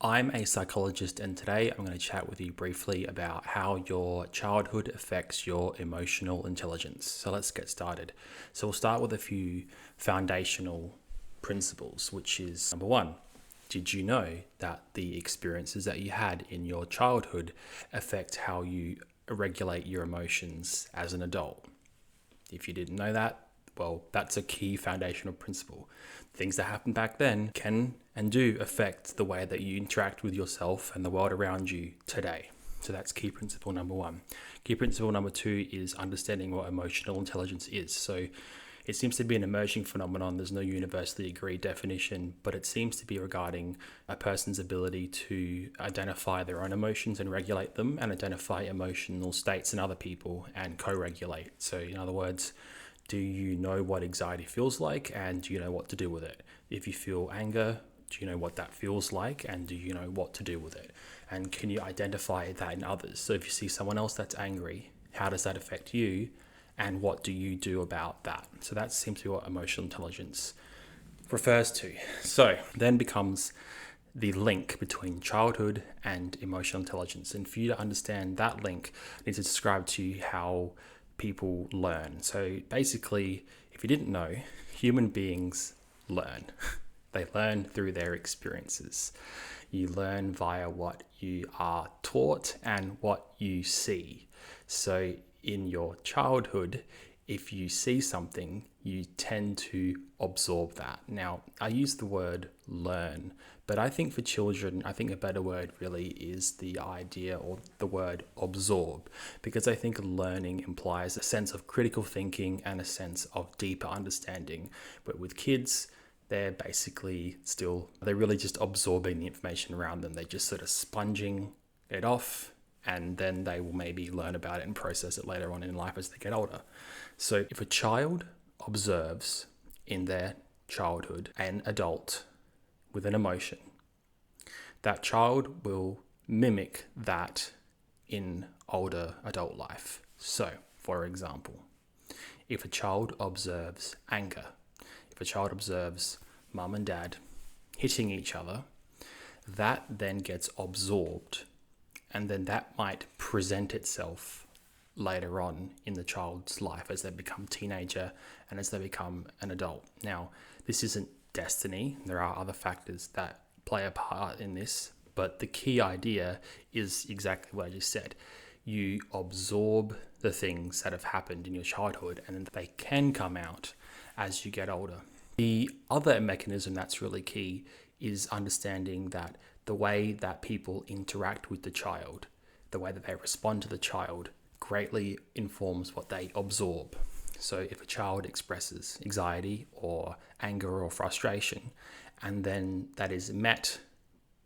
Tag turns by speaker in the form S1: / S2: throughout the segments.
S1: I'm a psychologist, and today I'm going to chat with you briefly about how your childhood affects your emotional intelligence. So let's get started. So we'll start with a few foundational principles, which is number one. Did you know that the experiences that you had in your childhood affect how you regulate your emotions as an adult? If you didn't know that, well, that's a key foundational principle. Things that happened back then can and do affect the way that you interact with yourself and the world around you today. So that's key principle number one. Key principle number two is understanding what emotional intelligence is. So it seems to be an emerging phenomenon. There's no universally agreed definition, but it seems to be regarding a person's ability to identify their own emotions and regulate them, and identify emotional states in other people and co-regulate. So in other words, do you know what anxiety feels like, and do you know what to do with it? If you feel anger, do you know what that feels like, and do you know what to do with it? And can you identify that in others? So if you see someone else that's angry, how does that affect you? And what do you do about that? So that seems to be what emotional intelligence refers to. So then becomes the link between childhood and emotional intelligence. And for you to understand that link, I need to describe to you how people learn. So basically, if you didn't know, human beings learn. They learn through their experiences. You learn via what you are taught and what you see. So in your childhood, if you see something, you tend to absorb that. Now, I use the word learn, but I think for children, I think a better word really is the idea or the word absorb, because I think learning implies a sense of critical thinking and a sense of deeper understanding. But with kids, they're really just absorbing the information around them. They're just sort of sponging it off, and then they will maybe learn about it and process it later on in life as they get older. So if a child observes in their childhood an adult with an emotion, that child will mimic that in older adult life. So, for example, if a child observes anger, if a child observes mum and dad hitting each other, that then gets absorbed, and then that might present itself later on in the child's life as they become teenager and as they become an adult. Now, this isn't destiny. There are other factors that play a part in this, but the key idea is exactly what I just said. You absorb the things that have happened in your childhood, and they can come out as you get older. The other mechanism that's really key is understanding that the way that people interact with the child, the way that they respond to the child, greatly informs what they absorb. So if a child expresses anxiety or anger or frustration, and then that is met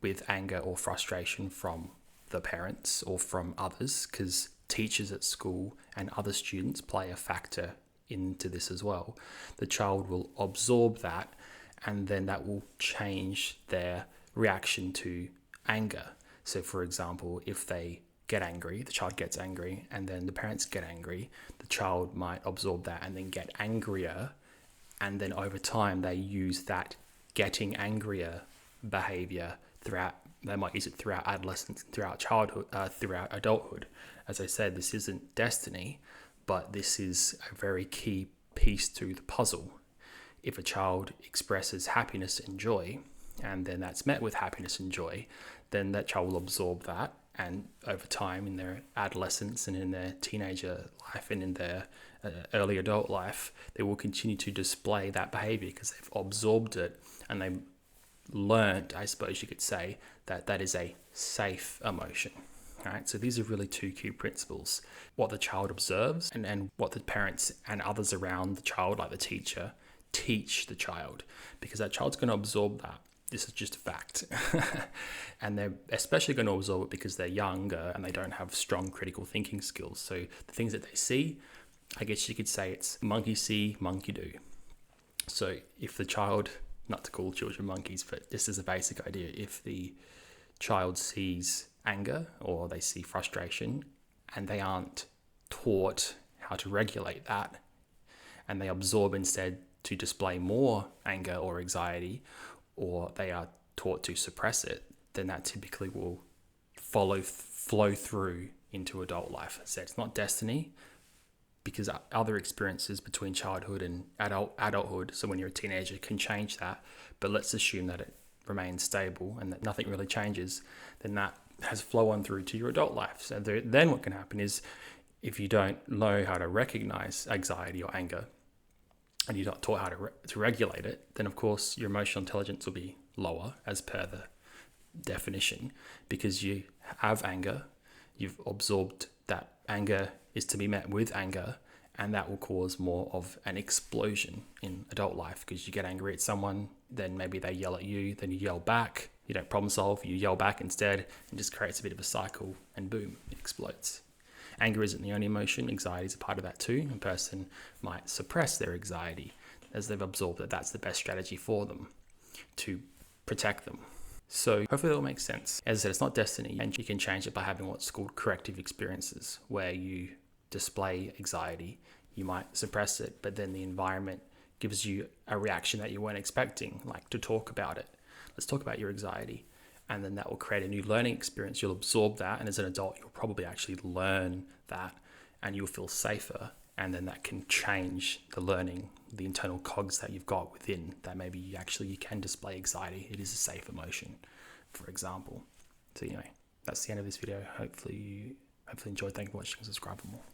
S1: with anger or frustration from the parents or from others, because teachers at school and other students play a factor into this as well, the child will absorb that, and then that will change their reaction to anger. So for example, if they get angry, the child gets angry, and then the parents get angry, the child might absorb that and then get angrier, and then over time they use that getting angrier behavior throughout. They might use it throughout adolescence, throughout childhood, throughout adulthood. As I said, this isn't destiny, but this is a very key piece to the puzzle. If a child expresses happiness and joy, and then that's met with happiness and joy, then that child will absorb that, and over time in their adolescence and in their teenager life and in their early adult life, they will continue to display that behavior because they've absorbed it, and they've learned, I suppose you could say, that that is a safe emotion. All right, so these are really two key principles: what the child observes and what the parents and others around the child, like the teacher, teach the child, because that child's going to absorb that. This is just a fact. And they're especially going to absorb it because they're younger and they don't have strong critical thinking skills. So the things that they see, I guess you could say it's monkey see, monkey do. So if the child, not to call children monkeys, but this is a basic idea, if the child sees anger or they see frustration and they aren't taught how to regulate that, and they absorb instead to display more anger or anxiety, or they are taught to suppress it, then that typically will flow through into adult life. So it's not destiny, because other experiences between childhood and adulthood, so when you're a teenager, can change that. But let's assume that it remains stable and that nothing really changes, then that has flow on through to your adult life. So then what can happen is, if you don't know how to recognize anxiety or anger, and you're not taught how to regulate it, then of course your emotional intelligence will be lower as per the definition, because you have anger, you've absorbed that anger is to be met with anger, and that will cause more of an explosion in adult life, because you get angry at someone, then maybe they yell at you, then you yell back, you don't problem solve, you yell back instead, and just creates a bit of a cycle, and boom, it explodes. Anger isn't the only emotion, anxiety is a part of that too. A person might suppress their anxiety as they've absorbed that that's the best strategy for them to protect them. So hopefully that will make sense. As I said, it's not destiny, and you can change it by having what's called corrective experiences, where you display anxiety, you might suppress it, but then the environment gives you a reaction that you weren't expecting, like to talk about it. Let's talk about your anxiety. And then that will create a new learning experience. You'll absorb that, and as an adult, you'll probably actually learn that, and you'll feel safer. And then that can change the learning, the internal cogs that you've got within, that maybe you can display anxiety. It is a safe emotion, for example. So anyway, that's the end of this video. Hopefully you enjoyed. Thank you for watching. Subscribe for more.